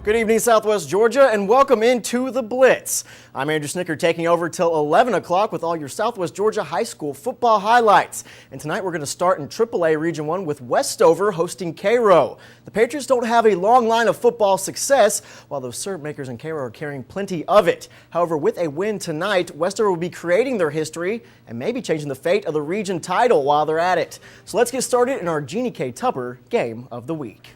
Good evening, Southwest Georgia, and welcome into The Blitz. I'm Andrew Schnitker, taking over till 11 o'clock with all your Southwest Georgia high school football highlights. And tonight we're going to start in AAA Region 1 with Westover hosting Cairo. The Patriots don't have a long line of football success, while those syrup makers in Cairo are carrying plenty of it. However, with a win tonight, Westover will be creating their history and maybe changing the fate of the region title while they're at it. So let's get started in our Jeannie K. Tupper Game of the Week.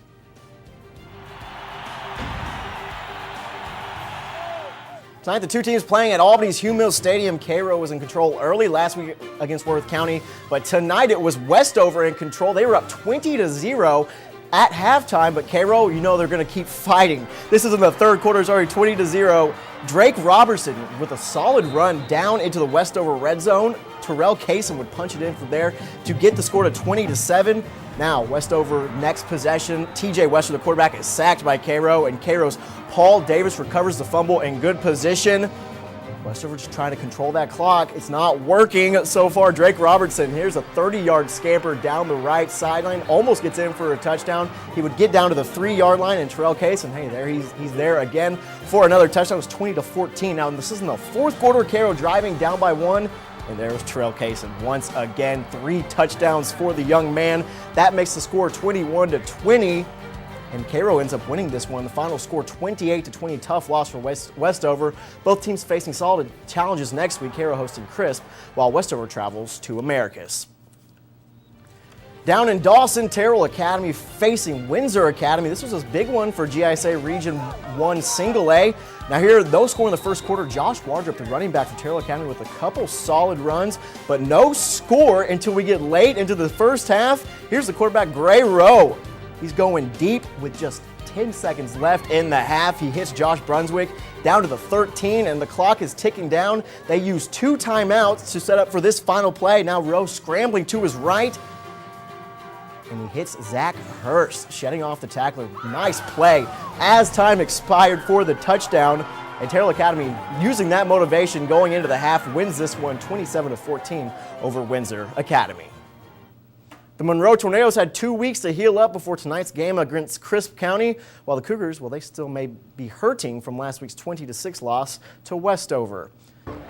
Tonight, the two teams playing at Albany's Hugh Mills Stadium. Cairo was in control early last week against Worth County, but tonight it was Westover in control. They were up 20-0 at halftime, but Cairo, you know they're going to keep fighting. This is in the third quarter. It's already 20-0. Drake Robertson with a solid run down into the Westover red zone. Terrell Kaysen would punch it in from there to get the score to 20-7. Now, Westover next possession. TJ Wester, the quarterback, is sacked by Cairo, and Cairo's Paul Davis recovers the fumble in good position. Westover just trying to control that clock. It's not working so far. Drake Robertson, here's a 30-yard scamper down the right sideline. Almost gets in for a touchdown. He would get down to the 3-yard line, and Terrell Kaysen, hey, there he's there again for another touchdown. It was 20-14. Now, this is in the fourth quarter. Cairo driving down by 1. And there was Terrell Kaysen once again. 3 touchdowns for the young man. That makes the score 21-20. And Cairo ends up winning this one. The final score 28-20. Tough loss for Westover. Both teams facing solid challenges next week. Cairo hosting Crisp, while Westover travels to Americus. Down in Dawson, Terrell Academy facing Windsor Academy. This was a big one for GISA Region 1 Single A. Now here, those score in the first quarter. Josh Wardrop, the running back for Terrell Academy, with a couple solid runs, but no score until we get late into the first half. Here's the quarterback, Gray Rowe. He's going deep with just 10 seconds left in the half. He hits Josh Brunswick down to the 13, and the clock is ticking down. They use 2 timeouts to set up for this final play. Now Rowe scrambling to his right, and he hits Zach Hurst, shedding off the tackler. Nice play as time expired for the touchdown. And Terrell Academy, using that motivation going into the half, wins this one 27-14 over Windsor Academy. The Monroe Tornadoes had 2 weeks to heal up before tonight's game against Crisp County, while the Cougars, well, they still may be hurting from last week's 20-6 loss to Westover.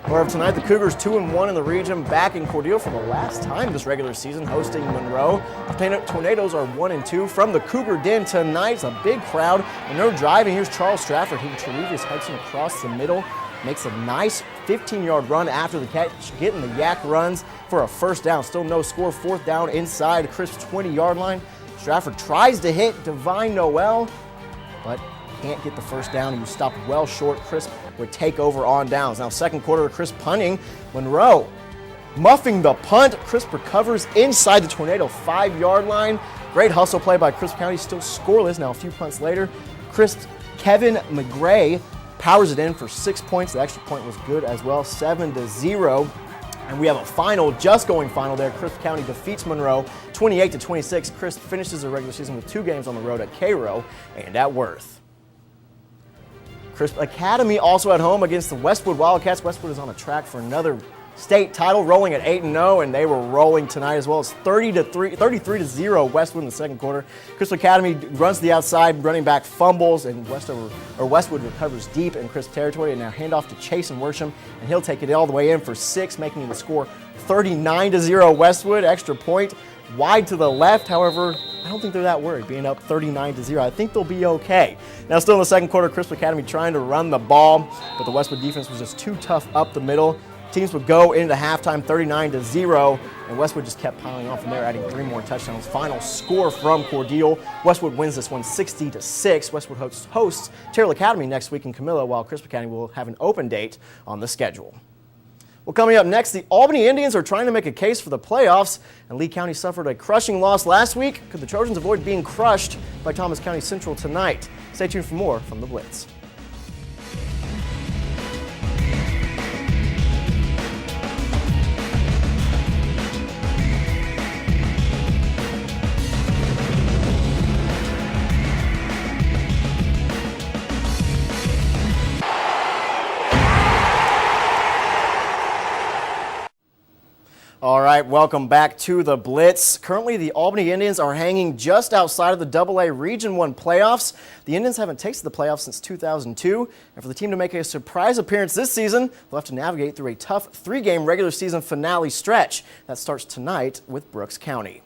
However, tonight the Cougars 2-1 in the region, back in Cordele for the last time this regular season, hosting Monroe. The Tornadoes are 1-2 from the Cougar Den tonight. It's a big crowd, and they're driving. Here's Charles Stratford, who Trevius Hudson across the middle. Makes a nice 15-yard run after the catch, getting the yak runs for a first down. Still no score, fourth down inside the Crisp 20-yard line. Stratford tries to hit Divine Noel, but can't get the first down. He was stopped well short. Crisp would take over on downs. Now second quarter, Crisp punting. Monroe muffing the punt. Crisp recovers inside the Tornado 5-yard line. Great hustle play by Crisp County, still scoreless. Now a few punts later, Crisp's Kevin McGray powers it in for 6 points. The extra point was good as well, 7-0. And we have a final, just going final there. Crisp County defeats Monroe 28-26. Crisp finishes the regular season with 2 games on the road at Cairo and at Worth. Crisp Academy also at home against the Westwood Wildcats. Westwood is on a track for another state title, rolling at 8-0, and they were rolling tonight as well. It's 33-0 Westwood in the second quarter. Crisp Academy runs to the outside, running back fumbles, and Westwood recovers deep in Crisp territory, and now handoff to Chase and Worsham, and he'll take it all the way in for 6, making the score 39-0 Westwood. Extra point wide to the left. However, I don't think they're that worried, being up 39-0. I think they'll be okay. Now still in the second quarter, Crisp Academy trying to run the ball, but the Westwood defense was just too tough up the middle. Teams would go into halftime 39-0, and Westwood just kept piling on from there, adding 3 more touchdowns. Final score from Cordele. Westwood wins this one 60-6. Westwood hosts Terrell Academy next week in Camilla, while Crisp Academy will have an open date on the schedule. Well, coming up next, the Albany Indians are trying to make a case for the playoffs, and Lee County suffered a crushing loss last week. Could the Trojans avoid being crushed by Thomas County Central tonight? Stay tuned for more from The Blitz. All right, welcome back to the Blitz. Currently, the Albany Indians are hanging just outside of the AA Region 1 playoffs. The Indians haven't tasted the playoffs since 2002, and for the team to make a surprise appearance this season, they'll have to navigate through a tough 3-game regular season finale stretch. That starts tonight with Brooks County.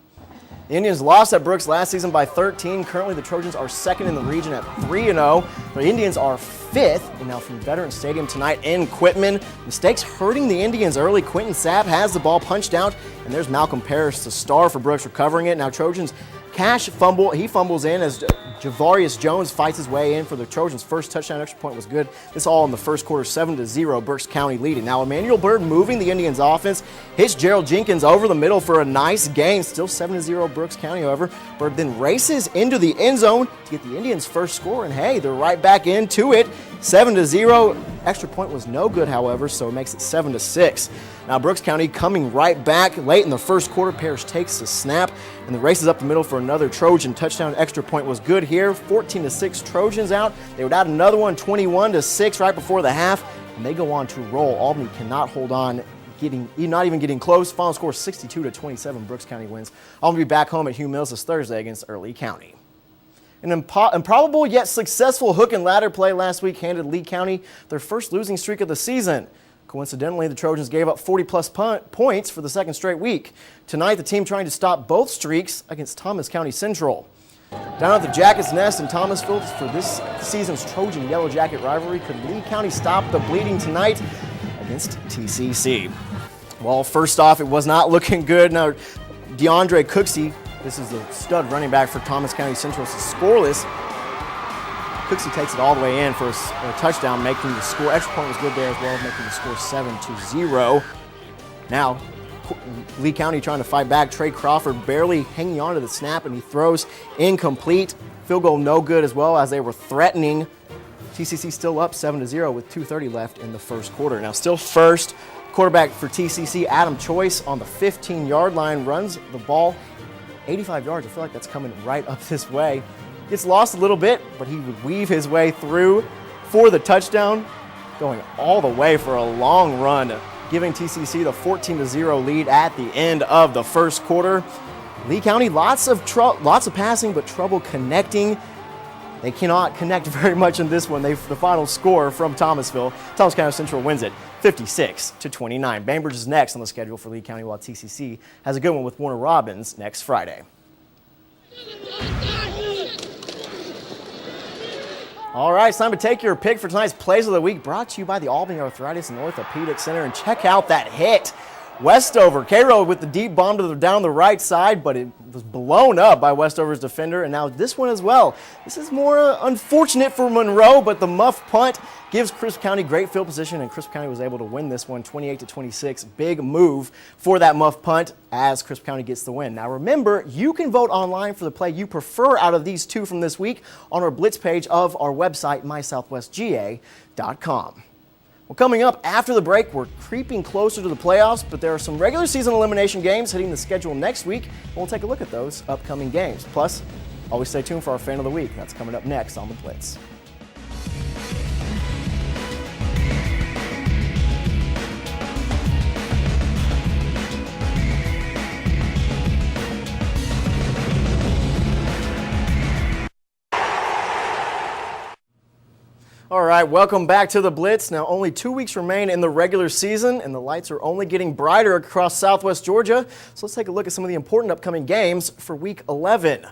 The Indians lost at Brooks last season by 13. Currently, the Trojans are second in the region at 3-0. The Indians are fifth, and now from Veterans Stadium tonight in Quitman. Mistakes hurting the Indians early. Quentin Sapp has the ball punched out, and there's Malcolm Parrish, the star for Brooks, recovering it. Now Trojans Cash fumble. He fumbles in as Javarius Jones fights his way in for the Trojans' first touchdown. Extra point was good. This all in the first quarter, 7-0, Berks County leading. Now Emmanuel Bird moving the Indians' offense, hits Gerald Jenkins over the middle for a nice gain. Still 7-0 Brooks County, however. Bird then races into the end zone to get the Indians' first score, and hey, they're right back into it. 7-0. Extra point was no good, however, so it makes it 7-6. Now Brooks County coming right back late in the first quarter. Parrish takes the snap and the races up the middle for another Trojan touchdown. Extra point was good here. 14-6 Trojans out. They would add another one, 21-6 right before the half, and they go on to roll. Albany cannot hold on, not even getting close. Final score 62-27. Brooks County wins. Albany will be back home at Hugh Mills this Thursday against Early County. An improbable yet successful hook and ladder play last week handed Lee County their first losing streak of the season. Coincidentally, the Trojans gave up 40-plus points for the second straight week. Tonight, the team trying to stop both streaks against Thomas County Central. Down at the Jackets' Nest in Thomasville for this season's Trojan Yellow Jacket rivalry, could Lee County stop the bleeding tonight against TCC? Well, first off, it was not looking good. Now, DeAndre Cooksey, this is the stud running back for Thomas County Central, is scoreless. Cooksey takes it all the way in for a touchdown, making the score. Extra point was good there as well, making the score 7-0. Now, Lee County trying to fight back. Trey Crawford barely hanging on to the snap, and he throws incomplete. Field goal no good as well, as they were threatening. TCC still up 7-0 with 2:30 left in the first quarter. Now still first. Quarterback for TCC, Adam Choice, on the 15-yard line, runs the ball 85 yards. I feel like that's coming right up this way. Gets lost a little bit, but he would weave his way through for the touchdown, going all the way for a long run, giving TCC the 14-0 lead at the end of the first quarter. Lee County, lots of passing, but trouble connecting. They cannot connect very much in this one. The final score from Thomasville. Thomas County Central wins it 56-29. Bainbridge is next on the schedule for Lee County, while TCC has a good one with Warner Robins next Friday. All right, it's time to take your pick for tonight's Plays of the Week, brought to you by the Albany Arthritis and Orthopedic Center. And check out that hit. Westover, Cairo with the deep bomb down the right side, but it was blown up by Westover's defender. And now this one as well. This is more unfortunate for Monroe, but the muff punt gives Crisp County great field position, and Crisp County was able to win this one 28-26. Big move for that muff punt as Crisp County gets the win. Now remember, you can vote online for the play you prefer out of these two from this week on our Blitz page of our website, mysouthwestga.com. Well, coming up after the break, we're creeping closer to the playoffs, but there are some regular season elimination games hitting the schedule next week, and we'll take a look at those upcoming games. Plus, always stay tuned for our Fan of the Week. That's coming up next on the Blitz. All right, welcome back to the Blitz. Now, only 2 weeks remain in the regular season, and the lights are only getting brighter across Southwest Georgia. So let's take a look at some of the important upcoming games for Week 11.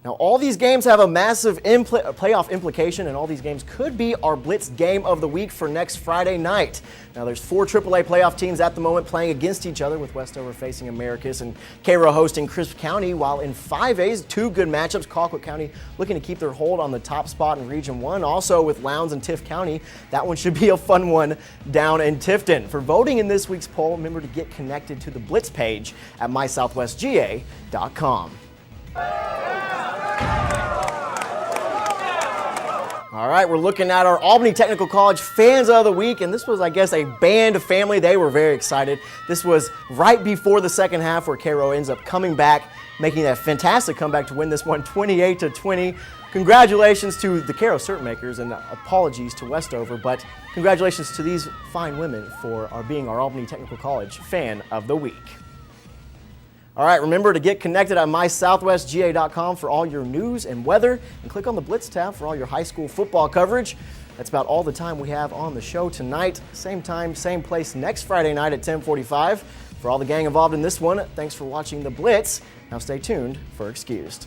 Now, all these games have a massive playoff implication, and all these games could be our Blitz game of the week for next Friday night. Now, there's 4 AAA playoff teams at the moment playing against each other, with Westover facing Americus and Cairo hosting Crisp County, while in 5A's, 2 good matchups. Colquitt County looking to keep their hold on the top spot in Region 1, also with Lowndes and Tift County. That one should be a fun one down in Tifton. For voting in this week's poll, remember to get connected to the Blitz page at mysouthwestga.com. All right, we're looking at our Albany Technical College Fans of the Week, and this was, I guess, a band family. They were very excited. This was right before the second half, where Cairo ends up coming back, making that fantastic comeback to win this one 28-20. Congratulations to the Cairo cert makers, and apologies to Westover, but congratulations to these fine women for being our Albany Technical College Fan of the Week. All right, remember to get connected at mysouthwestga.com for all your news and weather, and click on the Blitz tab for all your high school football coverage. That's about all the time we have on the show tonight. Same time, same place next Friday night at 10:45. For all the gang involved in this one, thanks for watching the Blitz. Now stay tuned for Excused.